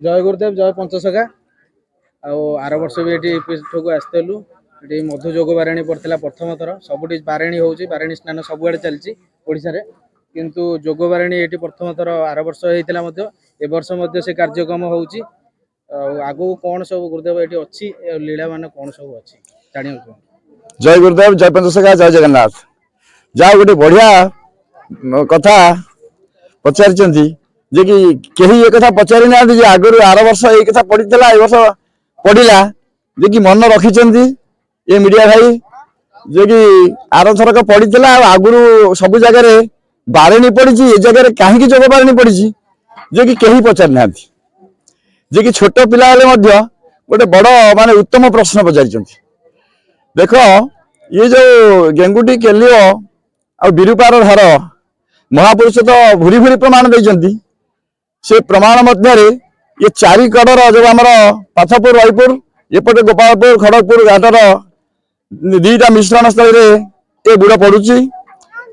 जय गुरुदेव जय पंचसखा आर वर्ष भी ये पीठ को आसलु ये मधु जोग बारिणी पड़ता प्रथम थर सबुठ बारिणी हो बारिणी स्नान सबुआड़े चलती ओडिशा रे किंतु जोग बारिणी ये प्रथम थर आर वर्ष होता ए वर्ष से कार्यक्रम हो आगू कौन सब गुरुदेव ये अच्छी लीला मान कौन सब अच्छी जानी जय गुरुदेव जय पंचसखा जय जगन्नाथ जा गोटे बढ़िया कथा पचार जे कि कहीं ये कथा पचारि ना आगु आर वर्ष ये कथा पड़ा ए वर्ष पड़ा जे कि मन रखिंट ये मीडिया भाई जे कि आर थरक पड़ा आगुरी सब जगह बारिणी पड़ी ये जगह कहीं जोग बारिणी पड़ी जे कि कहीं पचार ना जे कि छोट पिला गोटे बड़ माने उत्तम प्रश्न पचारि देख ये जो गेंगुटी केलियो आ विरूपार धार महापुरुष तो भूरी भूरी प्रमाण देइचंती से प्रमाण मध्य ये चारि कड़र जो आम पाथपुर रईपुर एपटे गोपालपुर खड़गपुर घाटर दीटा मिश्रण स्थल ये बुड़ पड़ुची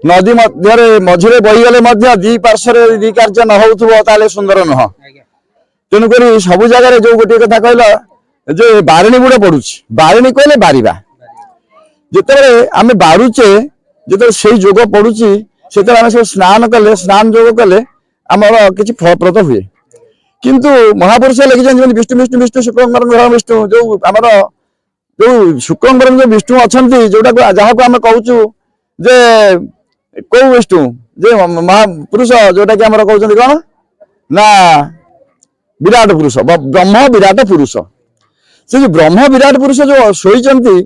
नदी मध्य मझे बहीगले दी पार्श्व दी कार्य न हो सुंदर नुह तेणुक सब जगह जो गोटे कथा कहल जो बारिणी बुड़ पड़ुची बारिणी कहले बारिबा जिते आम बारुचे जो से जोग पड़ुची से सब स्नान कले स्नान जोग कले आमर किसी फलप्रद हुए किंतु महापुरुष लिखिं विष्णु विष्णु विष्णु शुक्र विष्णु जो आमर जो शुक्र जो विष्णु अच्छा जोटा जहाँ को आम कहूँ जे कौ विष्णु जे महापुरुष जोटा कि आम कहते कौन ना विराट पुरुष ब्रह्म विराट पुरुष से जो ब्रह्म विराट पुरुष जो शोचती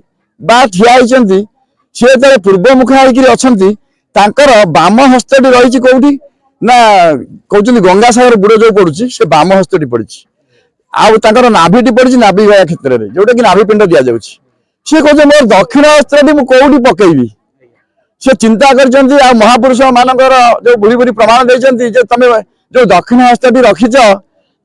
ठिया होती सी जो पूर्व मुखा होकर बाम हस्तटी रही कौटी ना कहते गंगा सागर बुड़ जो पड़ुची से बाम हस्तटी पड़ी आर नाभिटी पड़ी नाभि गया क्षेत्र में जोटा कि नाभि पिंड दि जाऊँगी सी कहते मोर दक्षिण हस्तटी मुझे कौटी पकईबी से चिंता कर महापुरुष मानकर जो बुरी बुरी प्रमाण देते तुम जो दक्षिण हस्तटी रखीच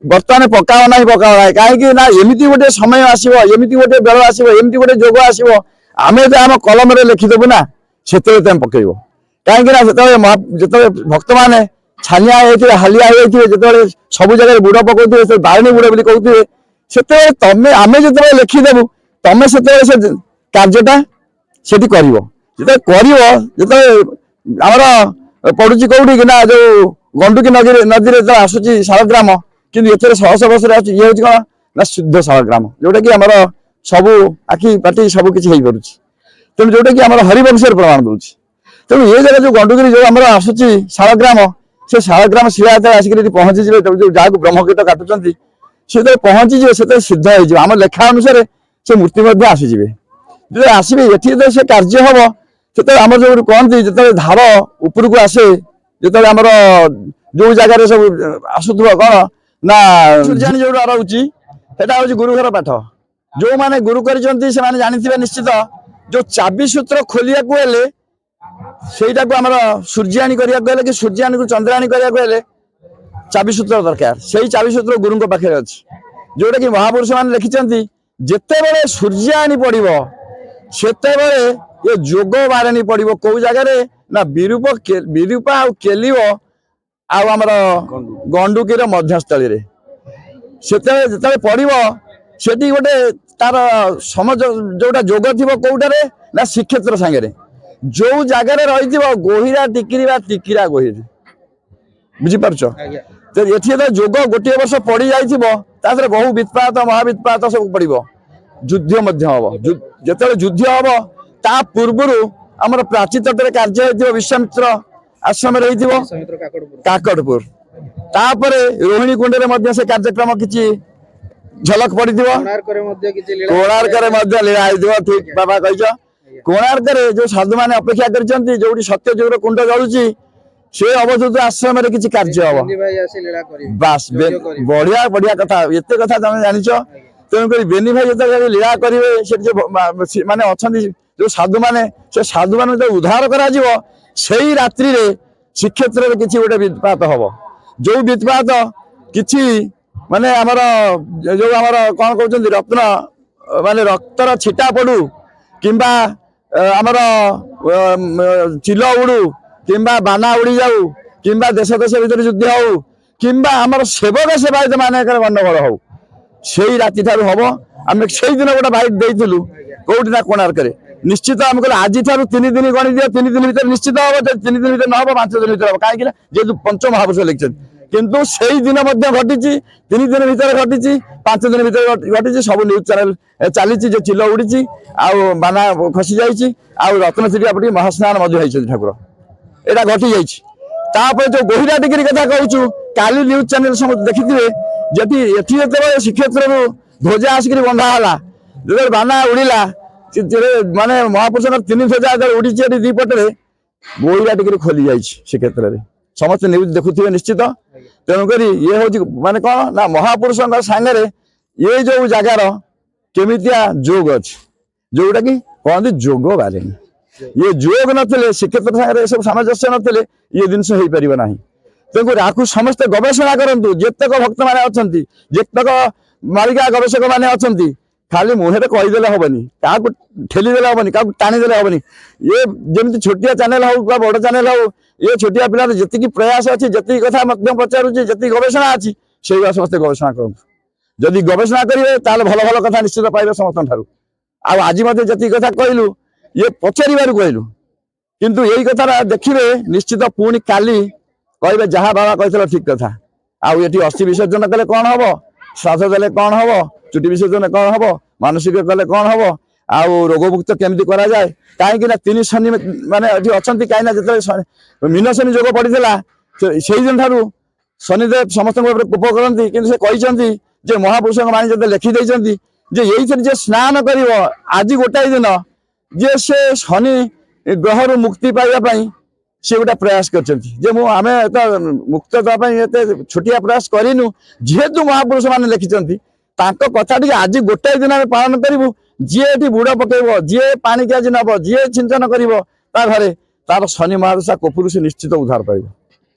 बर्तमान पकाओ ना पकाओ ना कहीं एमती गोटे समय आसमती गोटे बेल आसमती गोटे जोग आसो आम आम कलम लिखिदेबू ना से तुम पकड़ कहीं जो भक्त मैंने छानिया होते हालिया होते जो सब जगह बुड़ पकाउे बारिणी बुड़ बोली कहते से तमें आम जो लिखिदेबू तुम से कार्यटा से आमर पड़ुची कौटी कि ना जो गंडुकी नदी में आसूची शालग्राम कि शह शह वर्ष ये हूँ कौन ना शुद्ध शालग्राम जोटा कि आमर सबू आखि पाटी सब किसी हो पार्टी तेणु जोटा कि आम हरिवंश प्रमाण दूसरी तेणु ये जगह जो गंडुगिरी जो आम आसूची शालग्राम से शालग्राम शिला आसिक पहुंची जो जहाँ ब्रह्मकीट काटुंट से पहुंची से सिद्ध हो आम लेखा अनुसार से मूर्ति आसीजे जो आसवे ये से कार्य हम से आम जो कहती जो धार उपरको आसे जो आमर जो जगार सब आसुव कौन ना सूर्याणी जो रोचे हूँ गुरु घर पाठ जो मैंने गुरु कर जानी निश्चित जो चाबी सूत्र खोलिया सेटा को आमर सूर्याणी करने कि सूर्याणी को चंद्राणी करने चाबी सूत्र दरकार से चाबी सूत्र गुरु पाखे अच्छी जोटा कि महापुरुष मैंने लिखिं जिते बड़े सूर्याणी पड़ो सेते ये जोग बारिणी पड़ो कौ जगार ना विरूपा केलियो आमर गंडुकीर मध्यस्थली से पड़ो से गोटे तार समझ जोटा जोग थी कौटे ना श्रीक्षेत्र सांगे जो जगार रही गोहिरा टिकिरी टिकिरा गोहिरी बुझीपार तो ये जोग गोटे वर्ष पड़ जाए बहु वित्पात महावित्पात सब पड़ो युद्ध हम जो युद्ध हम ता पूर्वर आमर प्राची तट कार्य हो विश्वामित्र आश्रम रही काकड़पुर तापर रोहिणी कुंड में से कार्यक्रम किसी झलक पड़ी कोणार्क लीला ठीक बाबा कह कोणार्क जो साधु मैंने अपेक्षा कर जो सत्य जुगर कुंड जलुची से अवधूत आश्रम किसी कार्य हम बास बढ़िया बढ़िया कथा एत कथा तुम जान तेणुक बेनी भाई जो लीला करेंगे माने अच्छा जो साधु मैंने से साधु मान जो उद्धार करा रात्रि श्रीक्षेत्र किसी गोटे वित्पात हम जो वित्पात किसी माने आमर जो आमर कौन कहते रत्न माने रक्तर छिटा पड़ू किंबा आमर चिल उड़ू किंबा बाना उड़ी जाऊ किंबा देश देश भीतर युद्ध हो কিংবা আমার সেବକ ସେବାୟତ ମାନଙ୍କର ଗଣ୍ଡଗୋଳ ହଉ ସେଇ ରାତି ଠାରୁ ହବ। ଆମେ ସେଇଦିନ ଗୋଟେ ବାଇକ୍ ଦେଇଥିଲୁ କୋଉଠି ନା କୋଣାର୍କରେ। ନିଶ୍ଚିତ ଆମେ କହିଲେ ଆଜିଠାରୁ 3 ଦିନ ଗଣି ଦିଅ, 3 ଦିନ ଭିତରେ ନିଶ୍ଚିତ ହବ। 3 ଦିନ ଭିତରେ ନ ହବ 5 ଦିନ ଭିତରେ ହବ। କାହିଁକି ନା ଯେହେତୁ ପଞ୍ଚମହାପୁରୁଷ ଲେଖିଛନ୍ତି। କିନ୍ତୁ ସେଇ ଦିନ ମଧ୍ୟ ଘଟିଛି, 3 ଦିନ ଭିତରେ ଘଟିଛି, 5 ଦିନ ଭିତରେ ଘଟିଛି। ସବୁ ନ୍ୟୁଜ ଚ୍ୟାନେଲ ଚାଲିଛି ଯେ ଚିଲ ଉଡିଛି, ଆଉ ବାନା ଖସି ଯାଇଛି, ଆଉ ରତ୍ନଶ୍ରୀ ଟିକେ ମହାସ୍ନାନ ମଧ୍ୟ ହେଇଛନ୍ତି ଠାକୁର। ଏଇଟା ଘଟି ଯାଇଛି। ତାପରେ ଯୋଉ ଗୋହିରା ଟିକିରି କଥା କହୁଛୁ, କାଲି ନ୍ୟୁଜ ଚ୍ୟାନେଲ ସମସ୍ତେ ଦେଖିଥିବେ, ଯଦି ଏଠି ଯେତେବେଳେ ଶ୍ରୀକ୍ଷେତ୍ରରୁ ଧ୍ୱଜା ଆସିକରି ବନ୍ଧା ହେଲା, ଯେତେବେଳେ ବାନା ଉଡ଼ିଲା, ମାନେ ମହାପୁରୁଷଙ୍କର 3 ଧ୍ୱଜା ଯେତେବେଳେ ଉଡ଼ିଛି ଏଠି ଦିପଟରେ, ଗୋହିରା ଟିକିରି ଖୋଲି ଯାଇଛି ଶ୍ରୀକ୍ଷେତ୍ରରେ। ସମସ୍ତେ ନ୍ୟୁଜ ଦେଖୁଥିବେ ନିଶ୍ଚିତ। ତେଣୁକରି ଇଏ ହଉଛି ମାନେ କଣ ନା ମହାପୁରୁଷଙ୍କ ସାଙ୍ଗରେ ଏ ଯୋଉ ଜାଗାର କେମିତିଆ ଯୋଗ ଅଛି, ଯୋଉଟା କି କହନ୍ତି ଯୋଗ ବାରେଣୀ। ଇଏ ଯୋଗ ନଥିଲେ, ଶ୍ରୀକ୍ଷେତ୍ର ସାଙ୍ଗରେ ଏସବୁ ସାମଞ୍ଜସ୍ୟ ନଥିଲେ ଇଏ ଜିନିଷ ହେଇପାରିବ ନାହିଁ। ତେଣୁକରି ଆକୁ ସମସ୍ତେ ଗବେଷଣା କରନ୍ତୁ। ଯେତେକ ଭକ୍ତମାନେ ଅଛନ୍ତି, ଯେତେକ ମାଳିକା ଗବେଷକ ମାନେ ଅଛନ୍ତି, ଖାଲି ମୁହଁରେ କହିଦେଲେ ହବନି, କାହାକୁ ଠେଲିଦେଲେ ହବନି, କାହାକୁ ଟାଣିଦେଲେ ହବନି। ଇଏ ଯେମିତି ଛୋଟିଆ ଚ୍ୟାନେଲ ହଉ ବା ବଡ ଚ୍ୟାନେଲ ହଉ, ଏ ଛୋଟିଆ ପିଲାର ଯେତିକି ପ୍ରୟାସ ଅଛି, ଯେତିକି କଥା ମଧ୍ୟ ପଚାରୁଛି, ଯେତିକି ଗବେଷଣା ଅଛି, ସେଇଗୁଡ଼ା ସମସ୍ତେ ଗବେଷଣା କରନ୍ତୁ। ଯଦି ଗବେଷଣା କରିବେ ତାହେଲେ ଭଲ ଭଲ କଥା ନିଶ୍ଚିତ ପାଇବେ ସମସ୍ତଙ୍କ ଠାରୁ। ଆଉ ଆଜି ମଧ୍ୟ ଯେତିକି କଥା କହିଲୁ, ଇଏ ପଚାରିବାରୁ କହିଲୁ, କିନ୍ତୁ ଏଇ କଥାଟା ଦେଖିବେ ନିଶ୍ଚିତ ପୁଣି କାଲି କହିବେ ଯାହା ବାବା କହିଥିଲ ଠିକ କଥା। ଆଉ ଏଠି ଅସ୍ଥି ବିସର୍ଜନ କଲେ କଣ ହବ, ଶ୍ରାଦ୍ଧ ଦେଲେ କଣ ହବ, ଚୁଟି ବିସର୍ଜନ କଣ ହବ, ମାନସିକ କଲେ କଣ ହବ, ଆଉ ରୋଗମୁକ୍ତ କେମିତି କରାଯାଏ। କାହିଁକି ନା 3 ଶନି ମାନେ ଏଠି ଅଛନ୍ତି। କାହିଁକି ନା ଯେତେବେଳେ ମୀନ ଶନି ଯୋଗ ପଡିଥିଲା, ସେଇଦିନ ଠାରୁ ଶନିଦେବ ସମସ୍ତଙ୍କ ଉପରେ କୋପ କରନ୍ତି। କିନ୍ତୁ ସେ କହିଛନ୍ତି ଯେ ମହାପୁରୁଷଙ୍କ ବାଣୀ ଯେତେ ଲେଖି ଦେଇଛନ୍ତି ଯେ ଏଇଥିରେ ଯେ ସ୍ନାନ କରିବ, ଆଜି ଗୋଟାଏ ଦିନ ଯେ ସେ ଶନି ଗ୍ରହରୁ ମୁକ୍ତି ପାଇବା ପାଇଁ ସେ ଗୋଟେ ପ୍ରୟାସ କରିଛନ୍ତି। ଯେ ଆମେ ମୁକ୍ତ ଦେବା ପାଇଁ ଏତେ ଛୋଟିଆ ପ୍ରୟାସ କରିନୁ, ଯେହେତୁ ମହାପୁରୁଷ ମାନେ ଲେଖିଛନ୍ତି ତାଙ୍କ କଥା ଟିକେ ଆଜି ଗୋଟାଏ ଦିନ ଆମେ ପାଳନ କରିବୁ। ଯିଏ ଏଠି ବୁଡ଼ ପକେଇବ, ଯିଏ ପାଣିକି ଆଜି ନବ, ଯିଏ ଛିଞ୍ଚନ କରିବ ତା ଘରେ, ତାର ଶନି ମହାଦଶା କୋପରୁ ସେ ନିଶ୍ଚିତ ଉଦ୍ଧାର ପାଇବ।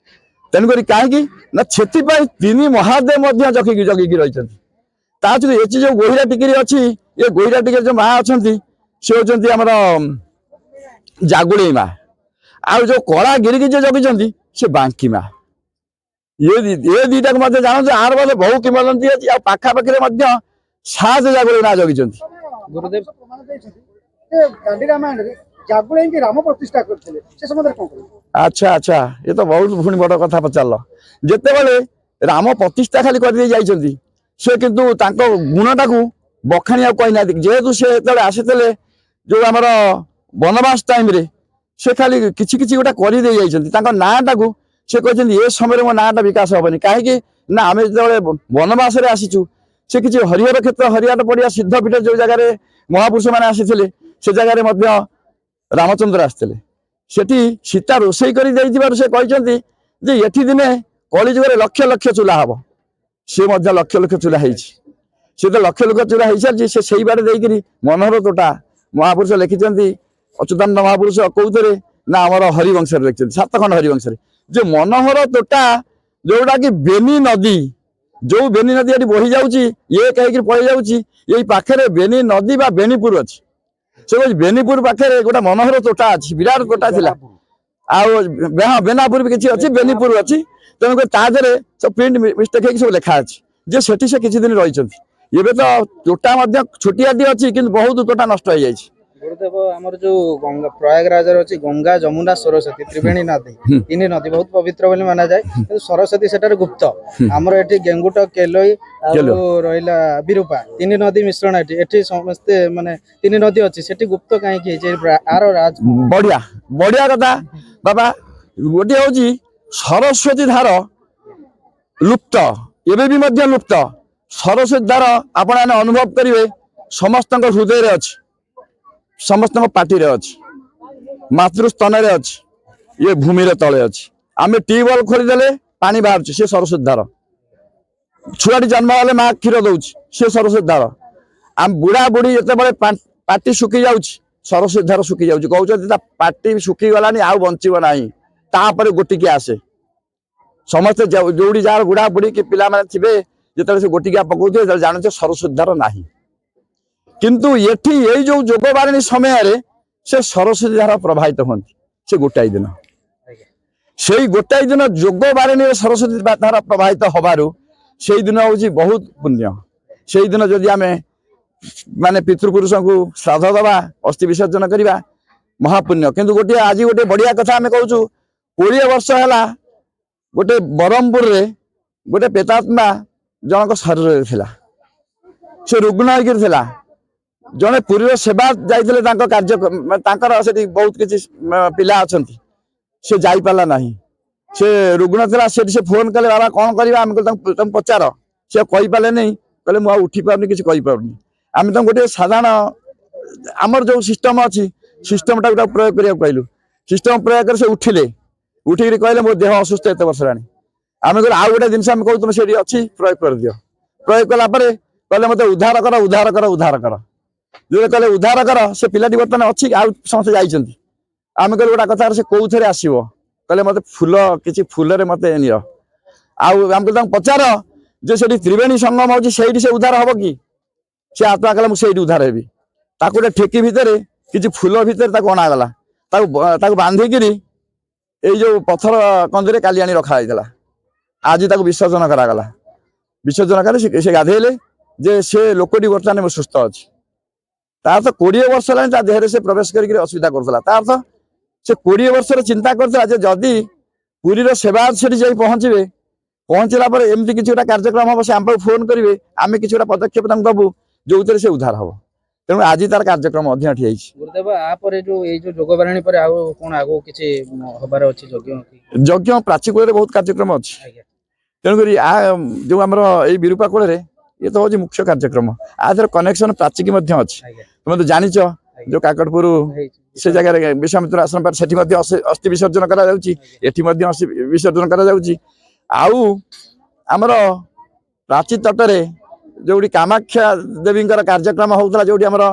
ତେଣୁକରି କାହିଁକି ନା ସେଥିପାଇଁ 3 ମହାଦେବ ମଧ୍ୟ ଜଗିକି ରହିଛନ୍ତି। ତା ଯୋଉ ଏଠି ଯୋଉ ଗୋହିରା ଟିକିରି ଅଛି, ଏ ଗୋହିରା ଟିକିରି ଯୋଉ ମା ଅଛନ୍ତି, ସେ ହଉଛନ୍ତି ଆମର ଜାଗୁଳେଇ ମା। ଆଉ ଯୋଉ କଳା ଗିରିକି ଯିଏ ଜଗିଛନ୍ତି ସେ ବାଙ୍କି ମା। ଏ ଦିଟାକୁ ମଧ୍ୟ ଜାଣନ୍ତୁ। ଆର ବୋଧେ ବହୁ କିମ୍ବଦନ୍ତୀ ଅଛି। ଆଉ ପାଖାପାଖିରେ ମଧ୍ୟ 7 ଜାଗୁଳେଇ ମା ଜଗିଛନ୍ତି। ଗୁରୁଦେବ ଦାଣ୍ଡି ରାମାୟଣରେ ଜାଗୁଳେଇଙ୍କୁ ରାମ ପ୍ରତିଷ୍ଠା କରିଥିଲେ, ସେ ସମୟରେ କଣ କହିଲେ? ଆଚ୍ଛା ଆଚ୍ଛା, ଏ ତ ବହୁତ ପୁଣି ବଡ କଥା ପଚାରିଲ। ଯେତେବେଳେ ରାମ ପ୍ରତିଷ୍ଠା ଖାଲି କରିଦେଇ ଯାଇଛନ୍ତି, ସେ କିନ୍ତୁ ତାଙ୍କ ଗୁଣଟାକୁ ବଖାଣିବାକୁ କହିନାହାନ୍ତି। ଯେହେତୁ ସେ ଯେତେବେଳେ ଆସିଥିଲେ ଯୋଉ ଆମର ବନବାସ ଟାଇମରେ, ସେ ଖାଲି କିଛି କିଛି ଗୋଟେ କରିଦେଇ ଯାଇଛନ୍ତି। ତାଙ୍କ ନାଁଟାକୁ ସେ କହିଛନ୍ତି ଏ ସମୟରେ ମୋ ନାଁଟା ବିକାଶ ହବନି। କାହିଁକି ନା ଆମେ ଯେତେବେଳେ ବନବାସରେ ଆସିଛୁ, ସେ କିଛି ହରିହର କ୍ଷେତ୍ର, ହରିହର ପଡିଆ, ସିଦ୍ଧପୀଠ ଯୋଉ ଜାଗାରେ ମହାପୁରୁଷ ମାନେ ଆସିଥିଲେ, ସେ ଜାଗାରେ ମଧ୍ୟ ରାମଚନ୍ଦ୍ର ଆସିଥିଲେ। ସେଠି ସୀତା ରୋଷେଇ କରି ଦେଇଥିବାରୁ ସେ କହିଛନ୍ତି ଯେ ଏଠି ଦିନେ କଳିଯୁଗରେ ଲକ୍ଷ ଲକ୍ଷ ଚୁଲା ହବ। ସେ ମଧ୍ୟ ଲକ୍ଷ ଲକ୍ଷ ଚୁଲା ହେଇଛି। ସେ ତ ଲକ୍ଷ ଲକ୍ଷ ଚୁଲା ହେଇସାରିଛି। ସେ ସେଇ ବାଟେ ଦେଇକିରି ମନୋହର ତୋଟା ମହାପୁରୁଷ ଲେଖିଛନ୍ତି। ଅଚ୍ୟୁତାନନ୍ଦ ମହାପୁରୁଷ କୋଉଥିରେ ନା ଆମର ହରିବଂଶରେ ଲେଖିଛନ୍ତି, 7 ଖଣ୍ଡ ହରିବଂଶରେ, ଯେ ମନୋହର ତୋଟା ଯୋଉଟା କି ବେନି ନଦୀ, ଯୋଉ ବେନି ନଦୀ ଏଠି ବହି ଯାଉଛି, ଇଏ କହିକି ପଳେଇ ଯାଉଛି, ଏଇ ପାଖରେ ବେନି ନଦୀ ବା ବେନିପୁର ଅଛି। ସେ କହୁଛି ବେନିପୁର ପାଖରେ ଗୋଟେ ମନୋହର ତୋଟା ଅଛି, ବିରାଟ ତୋଟା ଥିଲା। ଆଉ ବେନାପୁର ବି କିଛି ଅଛି, ବେନିପୁର ଅଛି। ତେଣୁକରି ତା ଦେହରେ ସବୁ ପ୍ରିଣ୍ଟ ମିଷ୍ଟେକ୍ ହେଇକି ସବୁ ଲେଖା ଅଛି ଯେ ସେଠି ସେ କିଛି ଦିନ ରହିଛନ୍ତି। ଏବେ ତ ତୋଟା ମଧ୍ୟ ଛୋଟିଆଟି ଅଛି, କିନ୍ତୁ ବହୁତ ତୋଟା ନଷ୍ଟ ହେଇଯାଇଛି। ଗୁରୁଦେବ ଆମର ଯୋଉ ଗଙ୍ଗା ପ୍ରୟାଗରାଜରେ ଅଛି ଗଙ୍ଗା, ଯମୁନା, ସରସ୍ୱତୀ, ତ୍ରିବେଣୀ ନଦୀ, 3 ନଦୀ ବହୁତ ପବିତ୍ର ବୋଲି ମନାଯାଏ। କିନ୍ତୁ ସରସ୍ୱତୀ ସେଠାରେ ଗୁପ୍ତ। ଆମର ଏଠି ଗେଙ୍ଗୁଟ, କେଲୋଇ ଆଉ ରହିଲା ବିରୁପା, 3 ନଦୀ ମିଶ୍ରଣ। ଏଠି ସମସ୍ତେ ମାନେ 3 ନଦୀ ଅଛି, ସେଠି ଗୁପ୍ତ କାହିଁକି ହେଇଛି? ଆର ରାଜ ବଢିଆ ବଢିଆ କଥା ବାବା। ଗୋଟିଏ ହଉଛି ସରସ୍ୱତୀ ଧାର ଲୁପ୍ତ, ଏବେ ବି ମଧ୍ୟ ଲୁପ୍ତ। ସରସ୍ୱତୀ ଧାର ଆପଣ ଅନୁଭବ କରିବେ ସମସ୍ତଙ୍କ ହୃଦୟରେ ଅଛି, ସମସ୍ତଙ୍କ ପାଟିରେ ଅଛି, ମାତୃସ୍ତନରେ ଅଛି, ଇଏ ଭୂମିରେ ତଳେ ଅଛି। ଆମେ ଟ୍ୟୁବୱେଲ ଖୋଲିଦେଲେ ପାଣି ବାହାରୁଛି, ସେ ସରସ୍ୱତୀ ଧାର। ଛୁଆଟି ଜନ୍ମ ହେଲେ ମା କ୍ଷୀର ଦଉଛି, ସେ ସରସ୍ୱତୀ ଧାର। ଆମେ ବୁଢା ବୁଢୀ ଯେତେବେଳେ ପାଟି ଶୁଖି ଯାଉଛି, ସରସ୍ୱତୀ ଧାର ଶୁଖି ଯାଉଛି। କହୁଛନ୍ତି ତା ପାଟି ଶୁଖିଗଲାନି, ଆଉ ବଞ୍ଚିବ ନାହିଁ, ତାପରେ ଗୋଟିକିଆ ଆସେ। ସମସ୍ତେ ଯୋଉଠି ଯାହାର ବୁଢା ବୁଢୀ କି ପିଲାମାନେ ଥିବେ, ଯେତେବେଳେ ସେ ଗୋଟିକିଆ ପକଉଥିବେ, ସେତେବେଳେ ଜାଣୁଛେ ସରସ୍ୱତୀ ଧାର ନାହିଁ। କିନ୍ତୁ ଏଠି ଏଇ ଯୋଉ ଯୋଗ ବାରିଣୀ ସମୟରେ ସେ ସରସ୍ୱତୀ ଧାରା ପ୍ରବାହିତ ହୁଅନ୍ତି, ସେ ଗୋଟାଏ ଦିନ। ସେଇ ଗୋଟାଏ ଦିନ ଯୋଗ ବାରିଣୀରେ ସରସ୍ୱତୀ ଧାରା ପ୍ରବାହିତ ହବାରୁ ସେଇ ଦିନ ହଉଛି ବହୁତ ପୁଣ୍ୟ। ସେଇ ଦିନ ଯଦି ଆମେ ମାନେ ପିତୃପୁରୁଷଙ୍କୁ ଶ୍ରାଦ୍ଧ ଦେବା, ଅସ୍ଥି ବିସର୍ଜନ କରିବା, ମହାପୁଣ୍ୟ। କିନ୍ତୁ ଗୋଟିଏ ଆଜି ଗୋଟେ ବଢିଆ କଥା ଆମେ କହୁଛୁ, 20 ବର୍ଷ ହେଲା ଗୋଟେ ବ୍ରହ୍ମପୁରରେ ଗୋଟେ ପ୍ରେତାତ୍ମା ଜଣଙ୍କ ଶରୀରରେ ଥିଲା, ସେ ରୁଗ୍ଣ ହେଇକିରି ଥିଲା। ଜଣେ ପୁରୀର ସେବା ଯାଇଥିଲେ ତାଙ୍କ କାର୍ଯ୍ୟ, ତାଙ୍କର ସେଠି ବହୁତ କିଛି ପିଲା ଅଛନ୍ତି, ସେ ଯାଇପାରିଲା ନାହିଁ, ସେ ରୁଗ୍ଣ ଥିଲା। ସେଠି ସେ ଫୋନ କଲେ, ବାବା କଣ କରିବା? ଆମେ କହିଲେ ତମେ ପଚାର। ସେ କହିପାରିଲେନି, କହିଲେ ମୁଁ ଆଉ ଉଠି ପାରୁନି, କିଛି କହିପାରୁନି। ଆମେ ତାଙ୍କୁ ଗୋଟେ ସାଧାରଣ ଆମର ଯୋଉ ସିଷ୍ଟମ ଅଛି, ସିଷ୍ଟମଟାକୁ ତାକୁ ପ୍ରୟୋଗ କରିବାକୁ କହିଲୁ। ସିଷ୍ଟମ ପ୍ରୟୋଗ କରି ସେ ଉଠିଲେ, ଉଠିକିରି କହିଲେ ମୋ ଦେହ ଅସୁସ୍ଥ ଏତେ ବର୍ଷ ହେଲାଣି। ଆମେ କହିଲୁ ଆଉ ଗୋଟେ ଜିନିଷ ଆମେ କହୁ ତୁମେ ସେଠି ଅଛି ପ୍ରୟୋଗ କରିଦିଅ। ପ୍ରୟୋଗ କଲା ପରେ କହିଲେ ମତେ ଉଦ୍ଧାର କର, ଉଦ୍ଧାର କର, ଉଦ୍ଧାର କର। ଯେତେବେଳେ କହିଲେ ଉଦ୍ଧାର କର, ସେ ପିଲାଟି ବର୍ତ୍ତମାନ ଅଛି, ଆଉ ସମସ୍ତେ ଯାଇଛନ୍ତି। ଆମେ କହିଲୁ ଗୋଟେ କଥା, ସେ କୋଉଥିରେ ଆସିବ? କହିଲେ ମତେ ଫୁଲ, କିଛି ଫୁଲରେ ମତେ ନିଅ। ଆଉ ଆମେ ତାଙ୍କୁ ପଚାର ଯେ ସେଠି ତ୍ରିବେଣୀ ସଙ୍ଗମ ହଉଛି, ସେଇଠି ସେ ଉଦ୍ଧାର ହବ କି? ସେ ଆତ୍ମା କହିଲା ମୁଁ ସେଇଠି ଉଦ୍ଧାର ହେବି। ତାକୁ ଗୋଟେ ଠେକି ଭିତରେ କିଛି ଫୁଲ ଭିତରେ ତାକୁ ଅଣାଗଲା, ତାକୁ ବାନ୍ଧିକିରି ଏଇ ଯୋଉ ପଥର କନ୍ଦିରେ କାଲି ଆଣି ରଖା ହେଇଥିଲା। ଆଜି ତାକୁ ବିସର୍ଜନ କରାଗଲା। ବିସର୍ଜନ କରି ସେ ଗାଧେଇଲେ ଯେ ସେ ଲୋକଟି ବର୍ତ୍ତମାନ ସୁସ୍ଥ ଅଛି। ତା ଅର୍ଥ 20 ବର୍ଷ ହେଲାଣି ତା ଦେହରେ ସେ ପ୍ରବେଶ କରିକି ଅସୁବିଧା କରୁଥିଲା। ତା ଅର୍ଥ ସେ 20 ବର୍ଷରେ ଚିନ୍ତା କରୁଥିଲା ଯେ ଯଦି ପୁରୀର ସେବା ସେଠି ଯାଇ ପହଞ୍ଚିବେ, ପହଞ୍ଚିଲା ପରେ ଏମିତି କିଛି ଗୋଟେ କାର୍ଯ୍ୟକ୍ରମ ହବ, ସେ ଆମ ପାଖକୁ ଫୋନ କରିବେ, ଆମେ କିଛି ଗୋଟେ ପଦକ୍ଷେପ ତାଙ୍କୁ ଦବୁ ଯୋଉଥିରେ ସେ ଉଦ୍ଧାର ହବ। ତେଣୁ ଆଜି ତାର କାର୍ଯ୍ୟକ୍ରମ ମଧ୍ୟ ଏଠି ହେଇଛି। ଗୁରୁଦେବ ଆପରେ ଯୋଉ ଏଇ ଯୋଉ ଯୋଗ ବାରାଣୀ ପରେ ଆଉ କଣ ଆଗକୁ କିଛି ହବାର ଅଛି ଯଜ୍ଞ? ଯଜ୍ଞ ପ୍ରାଚୀକୂଳରେ ବହୁତ କାର୍ଯ୍ୟକ୍ରମ ଅଛି। ଆଜ୍ଞା ତେଣୁକରି ଯୋଉ ଆମର ଏଇ ବିରୂପା କୂଳରେ ଇଏ ତ ହଉଛି ମୁଖ୍ୟ କାର୍ଯ୍ୟକ୍ରମ। ଆର କନେକ୍ସନ ପ୍ରାଚୀକି ମଧ୍ୟ ଅଛି। ଆଜ୍ଞା ତୁମେ ତ ଜାଣିଛ ଯୋଉ କାକଟପୁର ସେ ଜାଗାରେ ବିଶ୍ୱାମିତ୍ର ଆଶ୍ରମ ପାଖରେ ସେଠି ମଧ୍ୟ ଅସ୍ଥି ବିସର୍ଜନ କରାଯାଉଛି, ଏଠି ମଧ୍ୟ ଅସ୍ଥି ବିସର୍ଜନ କରାଯାଉଛି। ଆଉ ଆମର ପ୍ରାଚୀ ତଟରେ ଯୋଉଠି କାମାକ୍ଷା ଦେବୀଙ୍କର କାର୍ଯ୍ୟକ୍ରମ ହଉଥିଲା, ଯୋଉଠି ଆମର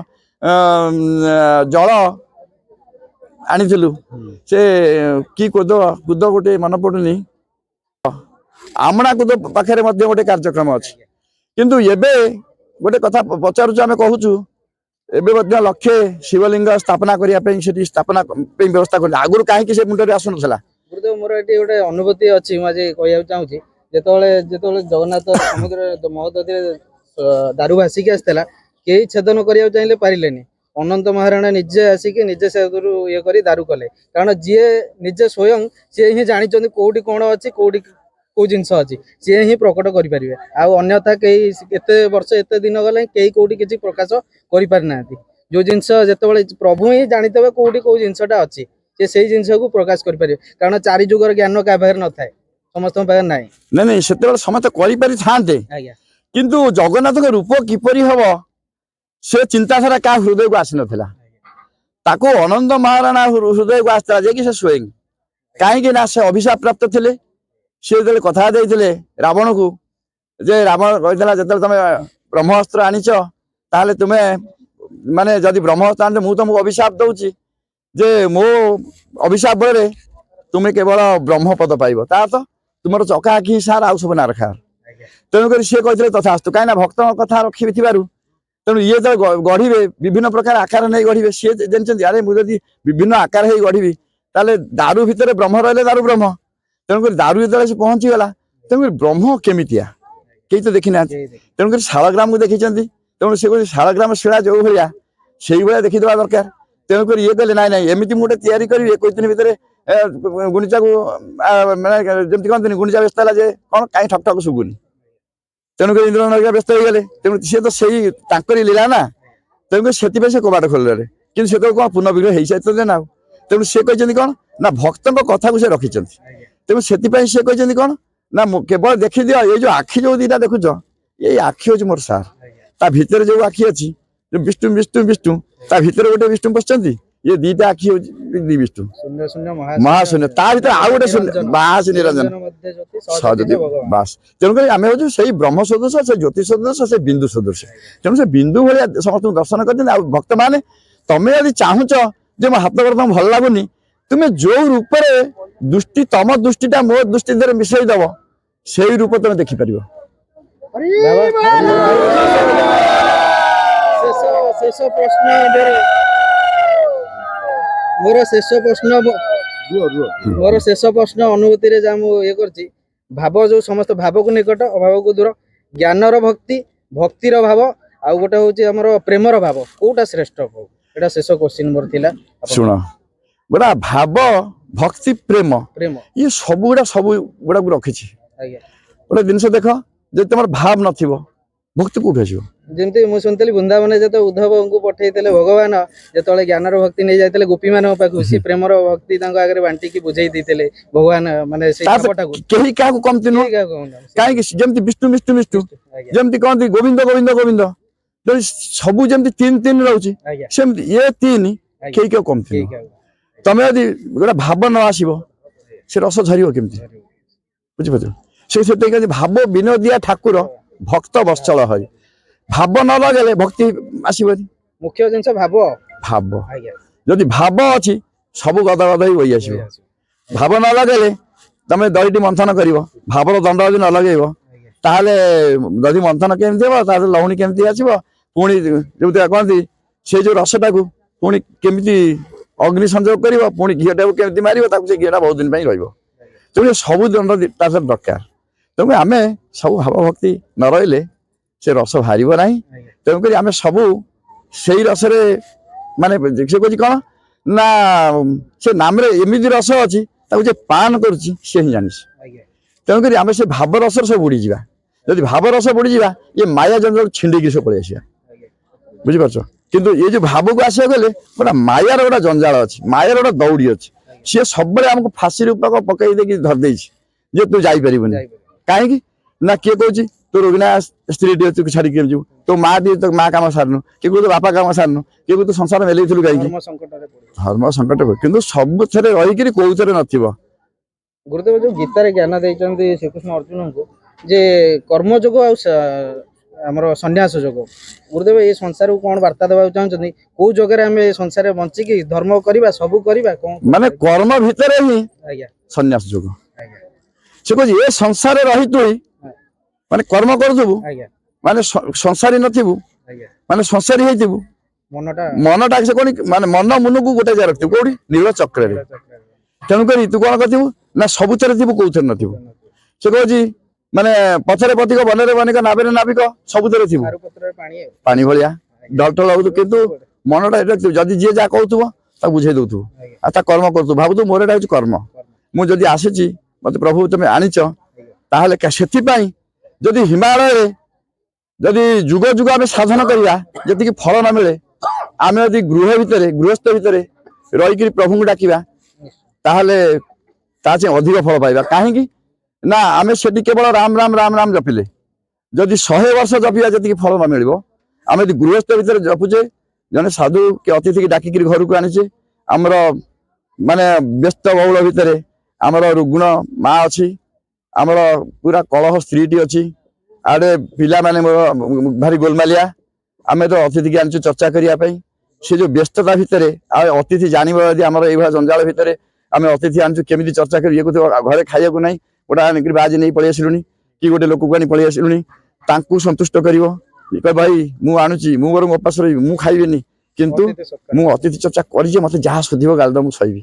ଜଳ ଆଣିଥିଲୁ, ସେ କି କୁଦ ଗୋଟେ ମନେ ପଡୁନି, ଆମଣା କୁଦ ପାଖରେ ମଧ୍ୟ ଗୋଟେ କାର୍ଯ୍ୟକ୍ରମ ଅଛି। କିନ୍ତୁ ଏବେ ଗୋଟେ କଥା ପଚାରୁଛୁ, ଆମେ କହୁଛୁ ଏବେ ମଧ୍ୟ ଲକ୍ଷେ ଶିବଲିଙ୍ଗ ସ୍ଥାପନା କରିବା ପାଇଁ ସେଠି ସ୍ଥାପନା ପାଇଁ ବ୍ୟବସ୍ଥା କଲେ। ଆଗରୁ କାହିଁକି ସେ ମୁଣ୍ଡରେ ଆସୁନଥିଲା? ଗୁରୁଦେବ ମୋର ଏଠି ଗୋଟେ ଅନୁଭୂତି ଅଛି, ମୁଁ ଆଜି କହିବାକୁ ଚାହୁଁଛି। ଯେତେବେଳେ ଜଗନ୍ନାଥ ସମୁଦ୍ର ମହୋଦଧିରେ ଦାରୁ ଭାସିକି ଆସିଥିଲା, କେହି ଛେଦନ କରିବାକୁ ଚାହିଁଲେ ପାରିଲେନି। ଅନନ୍ତ ମହାରାଣା ନିଜେ ଆସିକି ନିଜେ ସେରୁ ଇଏ କରି ଦାରୁ କଲେ। କାରଣ ଯିଏ ନିଜେ ସ୍ୱୟଂ ସିଏ ହିଁ ଜାଣିଛନ୍ତି କୋଉଠି କଣ ଅଛି, କୋଉଠି କୋଉ ଜିନିଷ ଅଛି, ସିଏ ହିଁ ପ୍ରକଟ କରିପାରିବେ। ଆଉ ଅନ୍ୟଥା କେହି ଏତେ ବର୍ଷ ଏତେ ଦିନ ଗଲେ କେହି କୋଉଠି କିଛି ପ୍ରକାଶ କରିପାରିନାହାନ୍ତି। ଯୋଉ ଜିନିଷ ଯେତେବେଳେ ପ୍ରଭୁ ହିଁ ଜାଣିଥିବେ କୋଉଠି କୋଉ ଜିନିଷଟା ଅଛି, ସେ ସେଇ ଜିନିଷକୁ ପ୍ରକାଶ କରିପାରିବେ। କାରଣ 4 ଯୁଗର ଜ୍ଞାନ କାହା ପାଖରେ ନଥାଏ, ସମସ୍ତଙ୍କ ପାଖରେ ନାହିଁ। ନାଇଁ ସେତେବେଳେ ସମସ୍ତେ କରିପାରିଥାନ୍ତେ, ଆଜ୍ଞା କିନ୍ତୁ ଜଗନ୍ନାଥଙ୍କ ରୂପ କିପରି ହବ ସେ ଚିନ୍ତାଧାରା କାହା ହୃଦୟକୁ ଆସିନଥିଲା। ତାକୁ ଅନନ୍ତ ମହାରାଣା ହୃଦୟକୁ ଆସିଥିଲା, ଯେ କି ସେ ସ୍ୱୟଂ। କାହିଁକି ନା ସେ ଅଭିଶାପ ପ୍ରାପ୍ତ ଥିଲେ। ସେ ଯେତେବେଳେ କଥା ଦେଇଥିଲେ ରାବଣକୁ, ଯେ ରାବଣ କହିଥିଲା ଯେତେବେଳେ ତମେ ବ୍ରହ୍ମାସ୍ତ୍ର ଆଣିଛ, ତାହେଲେ ତୁମେ ମାନେ ଯଦି ବ୍ରହ୍ମାସ୍ତ୍ର ଆଣିଛ, ମୁଁ ତମକୁ ଅଭିଶାପ ଦଉଛି ଯେ ମୋ ଅଭିଶାପ ବଳରେ ତୁମେ କେବଳ ବ୍ରହ୍ମପଦ ପାଇବ। ତା ଅର୍ଥ ତୁମର ଚକା ଆଖି ସାର, ଆଉ ସବୁ ନାରଖାର। ତେଣୁକରି ସିଏ କହିଥିଲେ ତଥାସ୍ତୁ। କାହିଁକି ନା ଭକ୍ତଙ୍କ କଥା ରଖିଥିବାରୁ, ତେଣୁ ଇଏ ତ ଗଢିବେ, ବିଭିନ୍ନ ପ୍ରକାର ଆକାର ନେଇ ଗଢିବେ। ସିଏ ଜାଣିଛନ୍ତି ଆରେ ମୁଁ ଯଦି ବିଭିନ୍ନ ଆକାର ହେଇ ଗଢିବି, ତାହେଲେ ଦାରୁ ଭିତରେ ବ୍ରହ୍ମ ରହିଲେ ଦାରୁ ବ୍ରହ୍ମ। ତେଣୁକରି ଦାରୁ ଯେତେବେଳେ ସେ ପହଞ୍ଚିଗଲା, ତେଣୁକରି ବ୍ରହ୍ମ କେମିତିଆ କେହି ତ ଦେଖିନାହାନ୍ତି। ତେଣୁକରି ଶାଳଗ୍ରାମକୁ ଦେଖିଛନ୍ତି। ତେଣୁ ସେ କହୁଛି ଶାଳଗ୍ରାମ ଶିଳା ଯୋଉ ଭଳିଆ, ସେଇଭଳିଆ ଦେଖିଦେବା ଦରକାର। ତେଣୁକରି ଇଏ କହିଲେ ନାଇଁ ଏମିତି ମୁଁ ଗୋଟେ ତିଆରି କରିବି 21 ଦିନ ଭିତରେ ଗୁଣ୍ଡିଚାକୁ ମାନେ ଯେମିତି କହନ୍ତିନି ଗୁଣ୍ଡିଚା ବ୍ୟସ୍ତ ହେଲା ଯେ କଣ କାହିଁ ଠକ୍ ଠକ୍ ଶୁଭୁନି। ତେଣୁକରି ଇନ୍ଦ୍ର ବ୍ୟସ୍ତ ହେଇଗଲେ। ତେଣୁ ସିଏ ତ ସେଇ ତାଙ୍କରି ଲୀଳା ନା। ତେଣୁକରି ସେଥିପାଇଁ ସେ କବାଟ ଖୋଲିଲେ। କିନ୍ତୁ ସେତେବେଳେ କଣ ପୁନର୍ବିଗ୍ରହ ହେଇସାରିଥିଲେ ନା। ତେଣୁ ସେ କହିଛନ୍ତି କଣ ନା ଭକ୍ତଙ୍କ କଥାକୁ ସେ ରଖିଛନ୍ତି। ତେଣୁ ସେଥିପାଇଁ ସେ କହିଛନ୍ତି କଣ ନା କେବଳ ଦେଖିଦିଅ, ଏଇ ଯୋଉ ଆଖି ଯୋଉ ଦିଟା ଦେଖୁଛ, ଏଇ ଆଖି ହଉଛି ମୋର ସାର। ତା ଭିତରେ ଯୋଉ ଆଖି ଅଛି, ବିଷ୍ଣୁ ବିଷ୍ଣୁ ବିଷ୍ଣୁ, ତା ଭିତରେ ଗୋଟେ ବିଷ୍ଣୁ ବସିଛନ୍ତି। ଇଏ ଦିଟା ଆଖି ହଉଛି ଦି ବିଷ୍ଣୁ, ମହାଶୂନ୍ୟ। ତା ଭିତରେ ଆଉ ଗୋଟେ ବାସ ନିରଞ୍ଜନ ସଦତି ବାସ। ତେଣୁକରି ଆମେ ହଉଛୁ ସେଇ ବ୍ରହ୍ମ ସଦୃଶ, ସେ ଜ୍ୟୋତି ସଦୃଶ, ସେ ବିନ୍ଦୁ ସଦୃଶ। ତେଣୁ ସେ ବିନ୍ଦୁ ଭଳିଆ ସମସ୍ତଙ୍କୁ ଦର୍ଶନ କରିଛନ୍ତି। ଆଉ ଭକ୍ତମାନେ ତମେ ଯଦି ଚାହୁଁଛ ଯେ ମୋ ହାତ ଗୋଡ଼ ତମକୁ ଭଲ ଲାଗୁନି, ତୁମେ ଯୋଉ ରୂପରେ ଦୃଷ୍ଟି, ତମ ଦୃଷ୍ଟିଟା ମୋ ଦୃଷ୍ଟି ଧରେ ମିଶେଇ ଦବ, ସେଇ ରୂପ ତମେ ଦେଖିପାରିବ। ଶେଷ ପ୍ରଶ୍ନ ମୋର ଶେଷ ପ୍ରଶ୍ନ ମୋର ଶେଷ ପ୍ରଶ୍ନ ଅନୁଭୂତିରେ ଯାହା ମୁଁ ଇଏ କରିଛି, ଭାବ ଯୋଉ ସମସ୍ତ ଭାବକୁ ନିକଟ ଅଭାବକୁ ଦୂର, ଜ୍ଞାନର ଭକ୍ତି, ଭକ୍ତିର ଭାବ, ଆଉ ଗୋଟେ ହଉଛି ଆମର ପ୍ରେମର ଭାବ, କୋଉଟା ଶ୍ରେଷ୍ଠ? ଏଇଟା ଶେଷ କ୍ୱେଶ୍ଚିନ୍ ମୋର ଥିଲା। ଶୁଣ ଗୋଟା ଭାବ ଭକ୍ତି ପ୍ରେମ ପ୍ରେମ ଇଏ ସବୁ ଗୁଡାକୁ ରଖିଛି। ଆଜ୍ଞା। ଗୋଟେ ଜିନିଷ ଦେଖ, ଯଦି ତମର ଭାବ ନଥିବ ଭକ୍ତି କୋଉଠି ଆସିବ? ଯେମିତି ମୁଁ ଶୁଣିଥିଲି ବୃନ୍ଦାବନରେ ଯେତେବେଳେ ଉଦ୍ଧବଙ୍କୁ ପଠେଇଥିଲେ ଭଗବାନ, ଯେତେବେଳେ ଜ୍ଞାନର ଭକ୍ତି ନେଇ ଯାଇଥିଲେ ଗୋପୀମାନଙ୍କ ପାଖକୁ, ସେ ପ୍ରେମର ଭକ୍ତି ତାଙ୍କ ଆଗରେ ବାଣ୍ଟିକି ବୁଝେଇ ଦେଇଥିଲେ ଭଗବାନ, ମାନେ ସେଇ ଭାବଟାକୁ କେହି କାହାକୁ କମତି ନୁହଁ। କାହିଁକି ଯେମିତି ବିଷ୍ଣୁ ବିଷ୍ଣୁ ବିଷ୍ଣୁ, ଯେମିତି କହନ୍ତି ଗୋବିନ୍ଦ ଗୋବିନ୍ଦ ଗୋବିନ୍ଦ, ଯଦି ସବୁ ଯେମିତି ତିନି ତିନି ରହୁଛି, ସେମିତି ଏ ତିନି କେହି କେউ କମତି ନୁହଁ। ତମେ ଯଦି ଗୋଟେ ଭାବ ନ ଆସିବ ସେ ରସ ଝରିବ କେମିତି? ବୁଝିପାରୁଛ? ସେଥିପାଇଁ ଭାବ ବିନୋଦିଆ ଠାକୁର ଭକ୍ତ ବତ୍ସଳ ହରି। ଭାବ ନ ଲଗେଇଲେ ଭକ୍ତି ଆସିବନି। ମୁଖ୍ୟ ଜିନିଷ ଭାବ। ଭାବ ଯଦି ଭାବ ଅଛି ସବୁ ଗଦ ଗଦ ହେଇ ବହି ଆସିବ। ଭାବ ନ ଲଗେଇଲେ ତମେ ଦହିଟି ମନ୍ଥନ କରିବ, ଭାବର ଦଣ୍ଡ ଯଦି ନ ଲଗେଇବ ତାହେଲେ ଦହି ମନ୍ଥନ କେମିତି ହବ, ତାହେଲେ ଲହୁଣୀ କେମିତି ଆସିବ, ପୁଣି ଯୋଉଟା କହନ୍ତି ସେ ଯୋଉ ରସଟାକୁ ପୁଣି କେମିତି ଅଗ୍ନି ସଂଯୋଗ କରିବ, ପୁଣି ଘିଅଟାକୁ କେମିତି ମାରିବ, ତାକୁ ସେ ଘିଅଟା ବହୁତ ଦିନ ପାଇଁ ରହିବ। ତେଣୁ ସବୁ ଦଣ୍ଡ ତା ସହିତ ଦରକାର। ତେଣୁ ଆମେ ସବୁ ଭାବ ଭକ୍ତି ନ ରହିଲେ ସେ ରସ ବାହାରିବ ନାହିଁ। ତେଣୁକରି ଆମେ ସବୁ ସେଇ ରସରେ, ମାନେ ସେ କହୁଛି କଣ ନା ସେ ନାମରେ ଏମିତି ରସ ଅଛି, ତାକୁ ଯେ ପାନ କରୁଛି ସେ ହିଁ ଜାଣିଛି। ତେଣୁକରି ଆମେ ସେ ଭାବ ରସରେ ସବୁ ବୁଡ଼ିଯିବା। ଯଦି ଭାବ ରସ ବୁଡ଼ିଯିବା, ଇଏ ମାୟା ଜଞ୍ଜାଳ ଛିଣ୍ଡିକି ସବୁ ପଳେଇ ଆସିବା। ବୁଝିପାରୁଛ? କିନ୍ତୁ ଏ ଯୋଉ ଭାବକୁ ଆସିବାକୁ ଗଲେ ଗୋଟେ ମାୟାର ଗୋଟେ ଜଞ୍ଜାଳ ଅଛି, ମାୟାର ଗୋଟେ ଦୌଡ଼ି ଅଛି। ସିଏ ସବୁବେଳେ ଆମକୁ ଫାଶୀ ରୂପକ ପକେଇ ଦେଇକି ଧରିଦେଇଛି ଯେ ତୁ ଯାଇପାରିବୁନି। କାହିଁକି ନା କିଏ କହୁଛି ତୁ ରୋଗିଣା ସ୍ତ୍ରୀ ଟିକେ ତୁ ଛାଡିକି ଯିବୁ, ତୋ ମା ଟିକେ ତୋ ମା କାମ ସାରନୁ, କିଏ କହୁଛୁ ବାପା କାମ ସାରନୁ, କିଏ କହୁଛୁ ସଂସାର ମେଲେଇଥିଲୁ କାହିଁକି? ଧର୍ମ ସଙ୍କଟ, କିନ୍ତୁ ସବୁଥିରେ ରହିକିରି କୋଉଥିରେ ନଥିବ। ଗୁରୁଦେବ ଯୋଉ ଗୀତାରେ ଜ୍ଞାନ ଦେଇଛନ୍ତି ଶ୍ରୀକୃଷ୍ଣ ଅର୍ଜୁନଙ୍କୁ, ଯେ କର୍ମ ଯୋଗ ଆଉ ଆମର ସନ୍ନ୍ୟାସ ଯୋଗ, ଗୁରୁଦେବ ଏ ସଂସାରକୁ କଣ ବାର୍ତ୍ତା ଦେବାକୁ ଚାହୁଁଛନ୍ତି? କୋଉ ଯୋଗରେ ଆମେ ସଂସାରରେ ବଞ୍ଚିକି ଧର୍ମ କରିବା, ସବୁ କରିବା, କଣ ମାନେ କର୍ମ ଭିତରେ ହିଁ ସନ୍ନ୍ୟାସ ଯୋଗ। ସେ କହୁଛି ଏ ସଂସାରରେ ରହି ତୁ ମାନେ କର୍ମ କରୁଥିବୁ, ମାନେ ସଂସାରୀ ନଥିବୁ, ମାନେ ସଂସାରୀ ହେଇଥିବୁ, ମନଟା ସେ କଣ ମାନେ ମନ ମନକୁ ଗୋଟେ ଜାଗାରେ ରଖିଥିବୁ, କୋଉଠି? ନୀଳ ଚକ୍ରରେ। ତେଣୁକରି ତୁ କଣ କରିଥିବୁ ନା ସବୁଥିରେ ଥିବୁ, କୋଉଥିରେ ନଥିବୁ। ସେ କହୁଛି ମାନେ ପଛରେ ପଥିକ, ବନରେ ବନିକ, ନାଭିରେ ନାବିକ, ସବୁଥିରେ ଥିବୁ, ପାଣି ଭଳିଆ ଢଳଠଳ ହଉଥିବୁ, କିନ୍ତୁ ମନଟା ଏଟା ଯଦି ଯିଏ ଯାହା କହୁଥିବ ତାକୁ ବୁଝେଇ ଦଉଥିବୁ, ଆଉ ତା କର୍ମ କରୁଥିବୁ, ଭାବୁଥିବୁ ମୋର ଏଟା ହଉଛି କର୍ମ, ମୁଁ ଯଦି ଆସିଛି ମତେ ପ୍ରଭୁ ତମେ ଆଣିଛ, ତାହେଲେ ସେଥିପାଇଁ ଯଦି ହିମାଳୟରେ ଯଦି ଯୁଗ ଯୁଗ ଆମେ ସାଧନ କରିବା, ଯେତିକି ଫଳ ନ ମିଳେ, ଆମେ ଯଦି ଗୃହସ୍ଥ ଭିତରେ ରହିକିରି ପ୍ରଭୁଙ୍କୁ ଡାକିବା, ତାହେଲେ ତା চেয়ে ଅଧିକ ଫଳ ପାଇବା। କାହିଁକି ନା ଆମେ ସେଠି କେବଳ ରାମ ରାମ ରାମ ରାମ ଜପିଲେ ଯଦି 100 ବର୍ଷ ଜପିବା ଯେତିକି ଫଳ ନ ମିଳିବ, ଆମେ ଯଦି ଗୃହସ୍ଥ ଭିତରେ ଜପୁଛେ, ଜଣେ ସାଧୁ କି ଅତିଥି ଡାକିକିରି ଘରକୁ ଆଣିଛେ, ଆମର ମାନେ ବ୍ୟସ୍ତ ବହୁଳ ଭିତରେ ଆମର ରୁଗ୍ଣ ମା ଅଛି, ଆମର ପୁରା କଳହ ସ୍ତ୍ରୀଟି ଅଛି, ଆଡେ ପିଲାମାନେ ମୋର ଭାରି ଗୋଲମାଲିଆ, ଆମେ ତ ଅତିଥିକି ଆଣିଛୁ ଚର୍ଚ୍ଚା କରିବା ପାଇଁ, ସେ ଯୋଉ ବ୍ୟସ୍ତତା ଭିତରେ ଆଉ ଅତିଥି ଜାଣିବ ଯଦି ଆମର ଏଇଭଳିଆ ଜଞ୍ଜାଳ ଭିତରେ ଆମେ ଅତିଥି ଆଣିଛୁ, କେମିତି ଚର୍ଚ୍ଚା କରି ଇଏ କରୁଥିବ, ଘରେ ଖାଇବାକୁ ନାହିଁ, ଗୋଟା ଆଣିକି ବାଜି ନେଇ ପଳେଇ ଆସିଲୁଣି, କି ଗୋଟେ ଲୋକକୁ ଆଣି ପଳେଇ ଆସିଲୁଣି, ତାଙ୍କୁ ସନ୍ତୁଷ୍ଟ କରିବ, ଭାଇ ମୁଁ ଆଣୁଛି, ମୁଁ ମୋର ଉପାସ ରହିବି, ମୁଁ ଖାଇବିନି, କିନ୍ତୁ ମୁଁ ଅତିଥି ଚର୍ଚ୍ଚା କରିଛି, ମତେ ଯାହା ଶୋଧିବ ଗାଳିଦ ମୁଁ ସହିବି।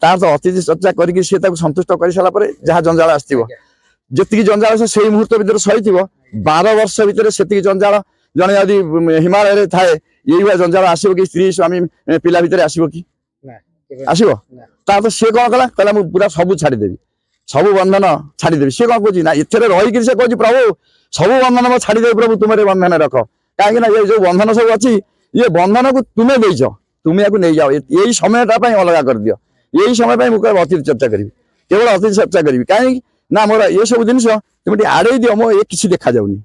ତାର ତ ଅତିଥି ଚର୍ଚ୍ଚା କରିକି ସିଏ ତାକୁ ସନ୍ତୁଷ୍ଟ କରିସାରିଲା ପରେ ଯାହା ଜଞ୍ଜାଳ ଆସିଥିବ, ଯେତିକି ଜଞ୍ଜାଳ ସେଇ ମୁହୂର୍ତ୍ତ ଭିତରେ ସହିଥିବ, 12 ବର୍ଷ ଭିତରେ ସେତିକି ଜଞ୍ଜାଳ ଜଣେ ଯଦି ହିମାଳୟରେ ଥାଏ, ଏଇଭଳିଆ ଜଞ୍ଜାଳ ଆସିବ କି ସ୍ତ୍ରୀ ସ୍ୱାମୀ ପିଲା ଭିତରେ ଆସିବ କି? ଆସିବ? ତାର ତ ସିଏ କଣ କଲା, କହିଲା ମୁଁ ପୁରା ସବୁ ଛାଡିଦେବି, ସବୁ ବନ୍ଧନ ଛାଡିଦେବି। ସିଏ କଣ କହୁଛି ନା ଏଥିରେ ରହିକିରି ସେ କହୁଛି ପ୍ରଭୁ ସବୁ ବନ୍ଧନ ମୁଁ ଛାଡିଦେବି, ପ୍ରଭୁ ତୁମରେ ବନ୍ଧନ ରଖ। କାହିଁକି ନା ଏ ଯୋଉ ବନ୍ଧନ ସବୁ ଅଛି, ଇଏ ବନ୍ଧନକୁ ତୁମେ ଦେଇଛ, ତୁମେ ୟାକୁ ନେଇଯାଅ, ଏଇ ସମୟଟା ପାଇଁ ଅଲଗା କରିଦିଅ, ଏଇ ସମୟ ପାଇଁ ମୁଁ କେବଳ ଅତିଥି ଚର୍ଚ୍ଚା କରିବି, କେବଳ ଅତିଥି ଚର୍ଚ୍ଚା କରିବି। କାହିଁକି ନା ମୋର ଏସବୁ ଜିନିଷ ତୁମେ ଟିକେ ଆଡେଇ ଦିଅ, ମୋ ଏ କିଛି ଦେଖାଯାଉନି,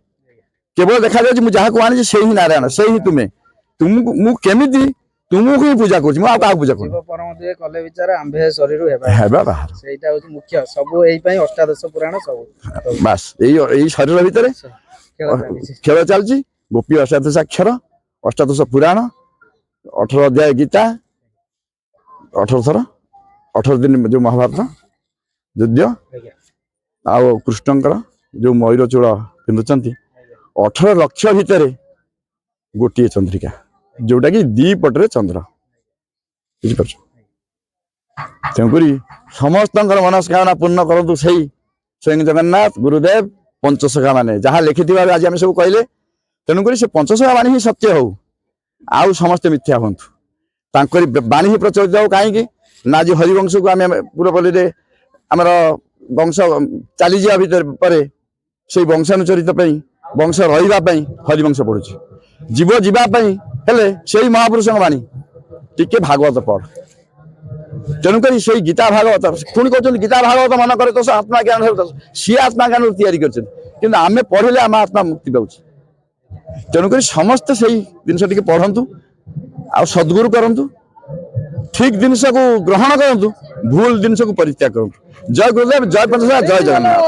କେବଳ ଦେଖାଯାଉଛି ମୁଁ ଯାହାକୁ ଆଣିଛି ସେଇ ହିଁ ନାରାୟଣ, ସେଇ ହିଁ ତୁମେ, ତୁମକୁ ମୁଁ କେମିତି ତୁମକୁ ହିଁ ପୂଜା କରୁଛି, ମୁଁ ଆଉ କାହାକୁ ପୂଜା କରୁଛି। କଲେ ବିଚାର ଆମ୍ଭେ ଶରୀରରୁ ହେବା ବାହାର, ସେଇଟା ହଉଛି ମୁଖ୍ୟ, ସବୁ ଏଇ ପାଇଁ ଅଷ୍ଟାଦଶ ପୁରାଣ ସବୁ ବାସ୍ ଏଇ ଶରୀର ଭିତରେ ଖେଳ ଚାଲିଛି। ଗୋପୀ ଅଷ୍ଟାଦଶାକ୍ଷର, ଅଷ୍ଟାଦଶ ପୁରାଣ, 18 ଅଧ୍ୟାୟ ଗୀତା, 18 ଥର 18 ଦିନ ଯୋଉ ମହାଭାରତ ଯୁଦ୍ଧ, ଆଉ କୃଷ୍ଣଙ୍କର ଯୋଉ ମୟୂର ଚୂଳ ପିନ୍ଧୁଛନ୍ତି, 18 ଲକ୍ଷ ଭିତରେ ଗୋଟିଏ ଚନ୍ଦ୍ରିକା, ଯୋଉଟା କି 2 ପଟରେ ଚନ୍ଦ୍ର। ବୁଝିପାରୁଛ? ତେଣୁକରି ସମସ୍ତଙ୍କର ମନସ୍କାମନା ପୂର୍ଣ୍ଣ କରନ୍ତୁ ସେଇ ସ୍ୱୟଂ ଜଗନ୍ନାଥ ଗୁରୁଦେବ ପଞ୍ଚସଖା ମାନେ ଯାହା ଲେଖିଥିବା ଆଜି ଆମେ ସବୁ କହିଲେ। ତେଣୁକରି ସେ ପଞ୍ଚସଖା ବାଣୀ ହିଁ ସତ୍ୟ ହଉ, ଆଉ ସମସ୍ତେ ମିଥ୍ୟା ହୁଅନ୍ତୁ। ତାଙ୍କରି ବାଣୀ ହିଁ ପ୍ରଚଳିତ ହଉ। କାହିଁକି ନା ଆଜି ହରିବଂଶକୁ ଆମେ ପୁରପଲ୍ଲୀରେ ଆମର ବଂଶ ଚାଲିଯିବା ଭିତରେ ପରେ ସେଇ ବଂଶାନୁଚରିତ ପାଇଁ ବଂଶ ରହିବା ପାଇଁ ହରିବଂଶ ପଢୁଛି। ଜୀବ ଯିବା ପାଇଁ ହେଲେ ସେଇ ମହାପୁରୁଷଙ୍କ ବାଣୀ ଟିକେ ଭାଗବତ ପଢ। ତେଣୁକରି ସେଇ ଗୀତା ଭାଗବତ ପୁଣି କହୁଛନ୍ତି ଗୀତା ଭାଗବତ ମନ କରେ ତ ଆତ୍ମା ଜ୍ଞାନ ସିଏ ଆତ୍ମା ଜ୍ଞାନ ତିଆରି କରିଛନ୍ତି, କିନ୍ତୁ ଆମେ ପଢିଲେ ଆମ ଆତ୍ମା ମୁକ୍ତି ପାଉଛି। ତେଣୁକରି ସମସ୍ତେ ସେଇ ଜିନିଷ ଟିକେ ପଢନ୍ତୁ, ଆଉ ସଦ୍ଗୁରୁ କରନ୍ତୁ, ଠିକ ଜିନିଷକୁ ଗ୍ରହଣ କରନ୍ତୁ, ଭୁଲ ଜିନିଷକୁ ପରିତ୍ୟାଗ କରନ୍ତୁ। ଜୟ ଗୁରୁଦେବ, ଜୟ ପଞ୍ଚସଖା, ଜୟ ଜଗନ୍ନାଥ।